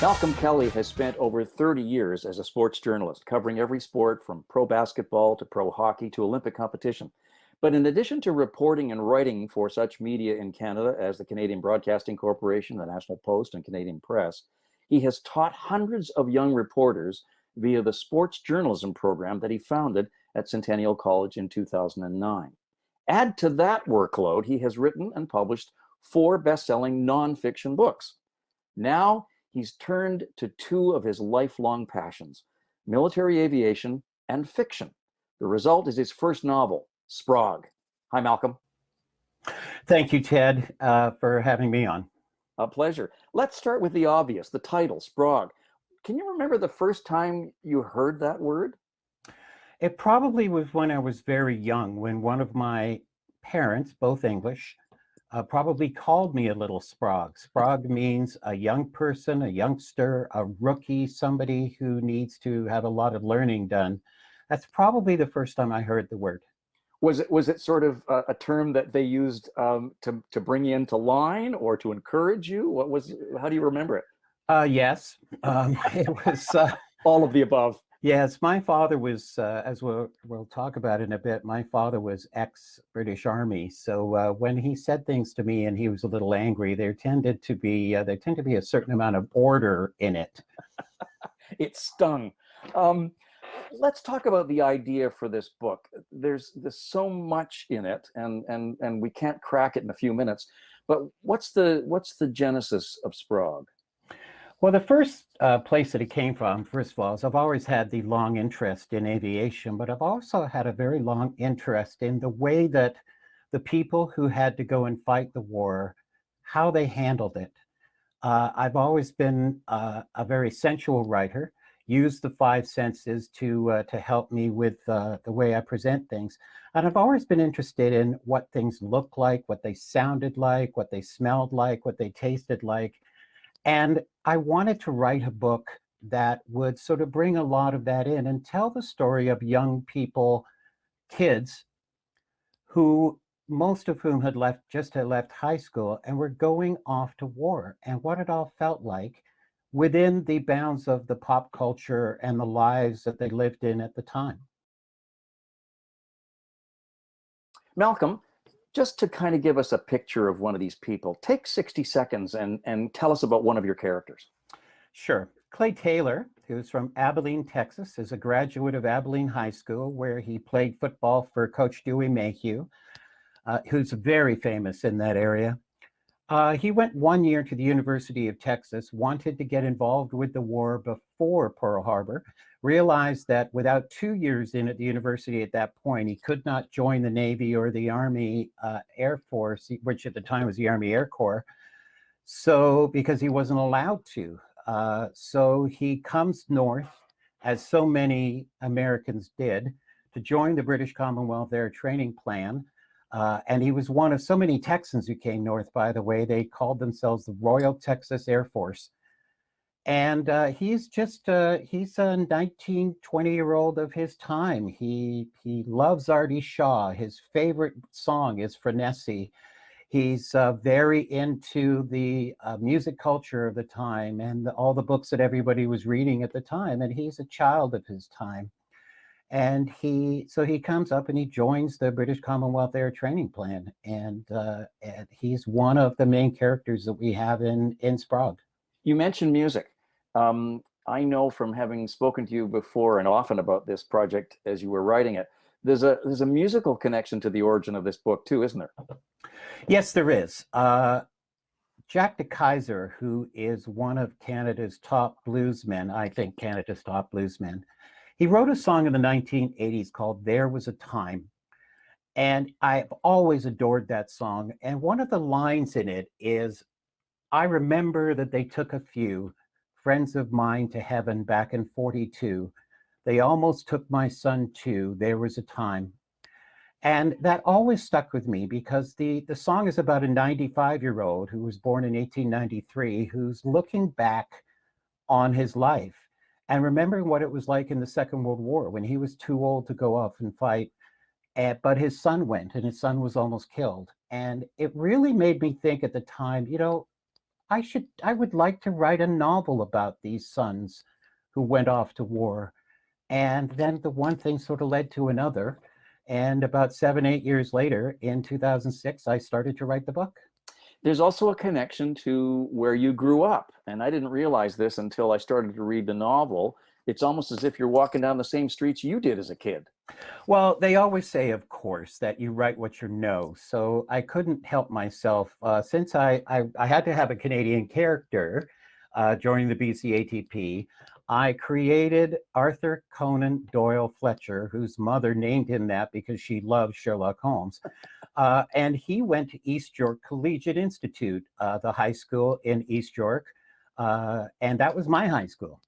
Malcolm Kelly has spent over 30 years as a sports journalist, covering every sport from pro basketball to pro hockey to Olympic competition. But in addition to reporting and writing for such media in Canada as the Canadian Broadcasting Corporation, the National Post, and Canadian Press, he has taught hundreds of young reporters via the sports journalism program that he founded at Centennial College in 2009. Add to that workload, he has written and published 4 best-selling nonfiction books. Now, he's turned to 2 of his lifelong passions, military aviation and fiction. The result is his first novel, Sprog. Hi, Malcolm. Thank you, Ted, for having me on. A pleasure. Let's start with the obvious, the title, Sprog. Can you remember the first time you heard that word? It probably was when I was very young, when one of my parents, both English, probably called me a little Sprog. Sprog means a young person, a youngster, a rookie, somebody who needs to have a lot of learning done. That's probably the first time I heard the word. Was it sort of a term that they used to bring you into line or to encourage you? How do you remember it? Yes, it was all of the above. Yes, my father was, as we'll talk about in a bit, my father was ex-British Army. So when he said things to me and he was a little angry, there tended to be a certain amount of order in it. It stung. Let's talk about the idea for this book. There's so much in it, and we can't crack it in a few minutes. But what's the genesis of Sprog? Well, the first place that it came from, first of all, is I've always had the long interest in aviation, but I've also had a very long interest in the way that the people who had to go and fight the war, how they handled it. I've always been a very sensual writer, used the 5 senses to help me with the way I present things. And I've always been interested in what things look like, what they sounded like, what they smelled like, what they tasted like. And I wanted to write a book that would sort of bring a lot of that in and tell the story of young people, kids, who most of whom had just left high school and were going off to war, and what it all felt like within the bounds of the pop culture and the lives that they lived in at the time. Malcolm, just to kind of give us a picture of one of these people, take 60 seconds and tell us about one of your characters. Sure. Clay Taylor, who's from Abilene, Texas, is a graduate of Abilene High School, where he played football for Coach Dewey Mayhew, who's very famous in that area. He went 1 year to the University of Texas, wanted to get involved with the war before Pearl Harbor, realized that without 2 years in at the university at that point, he could not join the Navy or the Army Air Force, which at the time was the Army Air Corps, so because he wasn't allowed to. So he comes north, as so many Americans did, to join the British Commonwealth Air Training Plan. And he was one of so many Texans who came north, by the way. They called themselves the Royal Texas Air Force. And he's a 19, 20-year-old of his time. He loves Artie Shaw. His favorite song is Frenesy. He's very into the music culture of the time and all the books that everybody was reading at the time. And he's a child of his time. And so he comes up and he joins the British Commonwealth Air Training Plan. And he's one of the main characters that we have in Sprog. You mentioned music. I know from having spoken to you before and often about this project as you were writing it, there's a musical connection to the origin of this book too, isn't there? Yes, there is. Jack de Keyser, who is one of Canada's top bluesmen, I think Canada's top bluesmen, he wrote a song in the 1980s called There Was a Time. And I've always adored that song. And one of the lines in it is, I remember that they took a few friends of mine to heaven back in 42. They almost took my son too. There was a time. And that always stuck with me because the song is about a 95-year-old who was born in 1893, who's looking back on his life and remembering what it was like in the Second World War when he was too old to go off and fight. But his son went, and his son was almost killed. And it really made me think at the time, I would like to write a novel about these sons who went off to war. And then the one thing sort of led to another. And about 7, 8 years later, in 2006, I started to write the book. There's also a connection to where you grew up. And I didn't realize this until I started to read the novel. It's almost as if you're walking down the same streets you did as a kid. Well, they always say, of course, that you write what you know. So I couldn't help myself. Since I had to have a Canadian character joining the BCATP, I created Arthur Conan Doyle Fletcher, whose mother named him that because she loved Sherlock Holmes. And he went to East York Collegiate Institute, the high school in East York. And that was my high school.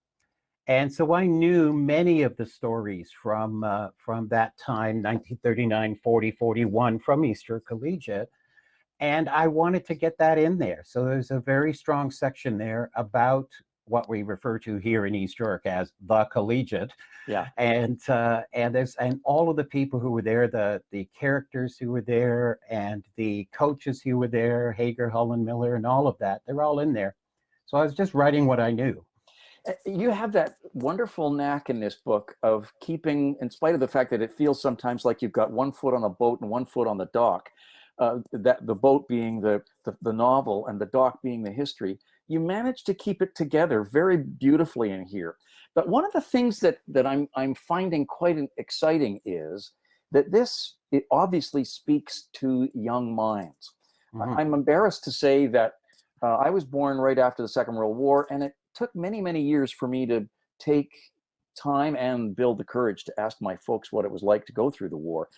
And so I knew many of the stories from that time, 1939, 40, 41, from East York Collegiate. And I wanted to get that in there. So there's a very strong section there about what we refer to here in East York as the Collegiate. Yeah. And all of the people who were there, the characters who were there, and the coaches who were there, Hager, Holland, Miller, and all of that, they're all in there. So I was just writing what I knew. You have that wonderful knack in this book of keeping, in spite of the fact that it feels sometimes like you've got one foot on a boat and one foot on the dock, that the boat being the novel and the dock being the history, you manage to keep it together very beautifully in here. But one of the things that I'm finding quite exciting is that it obviously speaks to young minds. Mm-hmm. I'm embarrassed to say that I was born right after the Second World War, and it took many, many years for me to take time and build the courage to ask my folks what it was like to go through the war.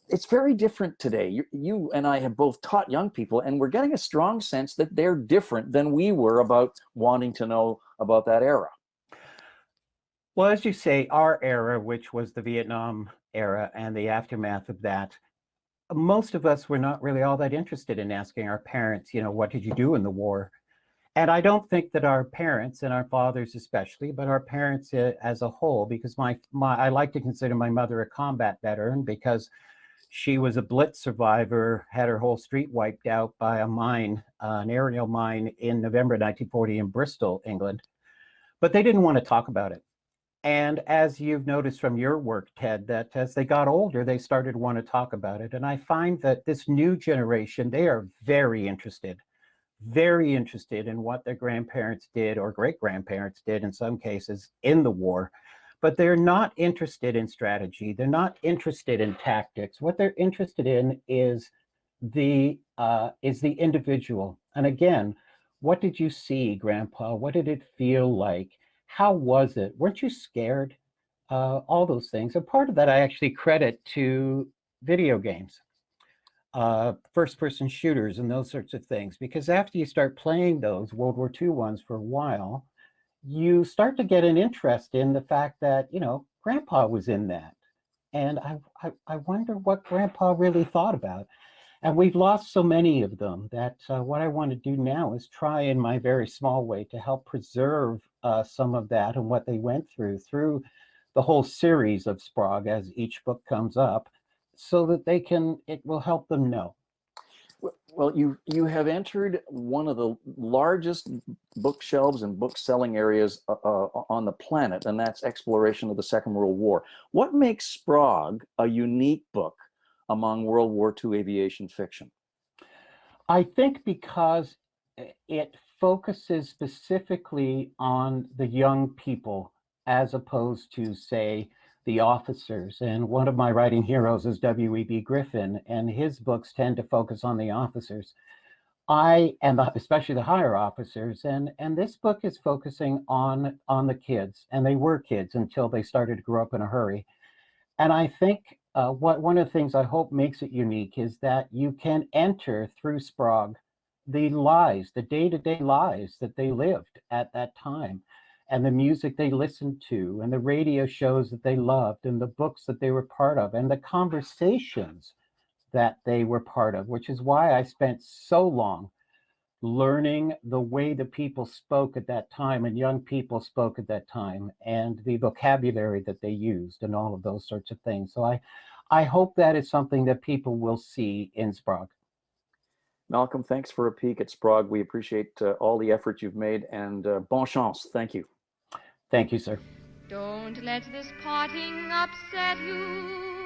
It's very different today. You and I have both taught young people, and we're getting a strong sense that they're different than we were about wanting to know about that era. Well, as you say, our era, which was the Vietnam era and the aftermath of that, most of us were not really all that interested in asking our parents, what did you do in the war? And I don't think that our parents, and our fathers especially, but our parents as a whole, because I like to consider my mother a combat veteran because she was a Blitz survivor, had her whole street wiped out by a mine, an aerial mine in November 1940 in Bristol, England. But they didn't want to talk about it. And as you've noticed from your work, Ted, that as they got older, they started to want to talk about it. And I find that this new generation, they are very interested in what their grandparents did or great-grandparents did in some cases in the war, but they're not interested in strategy. They're not interested in tactics. What they're interested in is the individual. And again, what did you see, Grandpa? What did it feel like? How was it? Weren't you scared? All those things. And part of that I actually credit to video games. First-person shooters and those sorts of things, because after you start playing those World War II ones for a while, you start to get an interest in the fact that, Grandpa was in that. And I wonder what Grandpa really thought about. And we've lost so many of them that what I want to do now is try in my very small way to help preserve some of that and what they went through the whole series of Sprog as each book comes up, so that it will help them know. Well, you have entered one of the largest bookshelves and book-selling areas on the planet, and that's exploration of the Second World War. What makes Sprog a unique book among World War II aviation fiction? I think because it focuses specifically on the young people as opposed to, say, the officers. And one of my writing heroes is W.E.B. Griffin, and his books tend to focus on the officers. Especially the higher officers, and this book is focusing on the kids, and they were kids until they started to grow up in a hurry. And I think one of the things I hope makes it unique is that you can enter through Sprog the day-to-day lives that they lived at that time, and the music they listened to, and the radio shows that they loved, and the books that they were part of, and the conversations that they were part of, which is why I spent so long learning the way the people spoke at that time and young people spoke at that time, and the vocabulary that they used and all of those sorts of things. So I hope that is something that people will see in Sprog. Malcolm, thanks for a peek at Sprog. We appreciate all the effort you've made, and bon chance. Thank you. Thank you, sir. Don't let this parting upset you.